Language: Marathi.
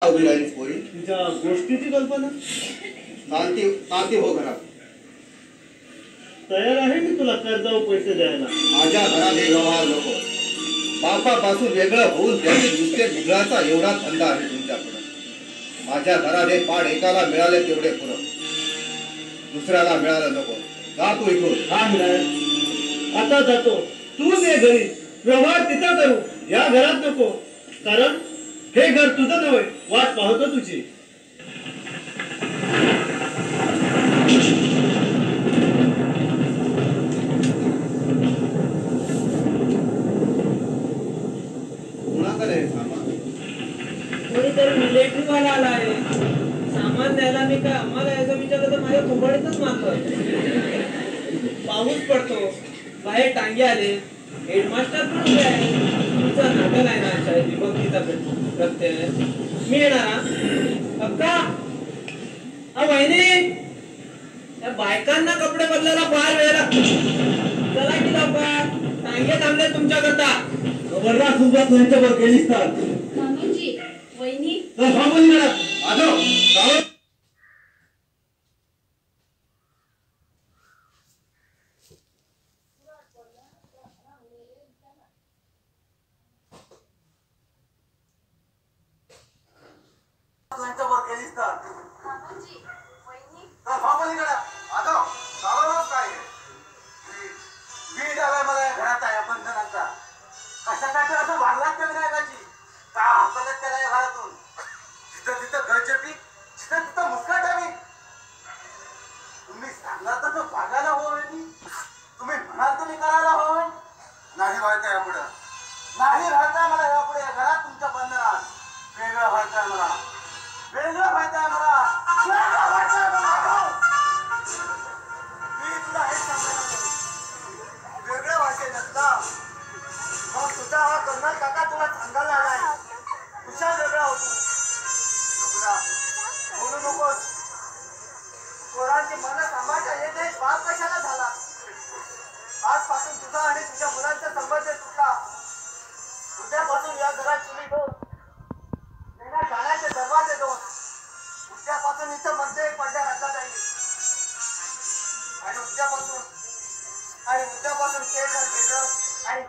तुझ्या गोष्टीची कल्पना नाती हो घरात तयार आहे मी तुला कर्जावर पैसे द्यायला. माझ्या घरात हे व्यवहार नको. बापापासून वेगळं होऊन त्याचे नुसते निघाचा एवढा धंदा आहे तुमच्याकडे. माझ्या घरात हे पाड एकाला मिळाले तेवढे पुरं, दुसऱ्याला मिळालं नको. जा तू इथून. हा मिळाल आता जातो. तू ये घरी, व्यवहार तिथं करू, या घरात नको. कारण हे घर तुझं नव्हे, वाट पाहतो तुझी. कोणाकडे सामान? कोणीतरी मिलिटरीवाला आला आहे. सामान द्यायला मी काय आम्हाला यायचं विचारलं तर माझ्या कुंभाडीतच मारतोय. पाऊस पडतो, बाहेर टांगे आले, हेडमास्टर पण उभे आहे. तुमचं नाटक आहे ना शाळेत विभक्तीचा प्रत्यय. मी येणार अक्का. वहिनी, त्या बायकांना कपडे बदलायला फार वेळ लागतो. चला की लवकर, टांगे थांबले तुमच्याकरता. खबरदार तुझ्या त्यांच्यावर गेलीस तर. मामूजी, वहिनी. तर थांबून मिळत आजो चालू. त्यांच्यावर गेलीस तर. मामूजी, वहिनी. तर थांबून मिळत आजो चालू. काय वीड आलाय मला या घरात आहे बंधनाचा. कशासाठी असं वागलात त्या विनायकाची? का हाकलत त्याला या घरातून? जिथं तिथं गळचेपी, जिथं तिथं मुस्काटावी. तुम्ही सांगा तर वागायला हवं. तुम्ही म्हणाल तुम्ही करायला हवं. नाही व्हायचं यापुढे, नाही राहायचंय मला यापुढे या घरात तुमच्या बंधनात. वेगळं व्हायचंय मला, वेगळं व्हायचंय मला, वेगळं व्हायचंय मला. मी तुला हेच सांगायला वेगळं व्हायचंय नसतं. मग तुझा हा कर्नल काका तुला सांगायला आलाय. तुझ्या वेगळा होतो बोलू नकोस. पोरांची मनं सांभाळता येत नाही. बाप कशाला झाला? आजपासून तुझा आणि तुझ्या मुलांचा संबंध तुटला. उद्यापासून या घरात चुली दोन, येण्या जाण्याचे दरवाजे दोन. उद्यापासून इथं मध्ये एक पडद्या घातला जाईल. आणि उद्यापासून ते घर वेगळं आणि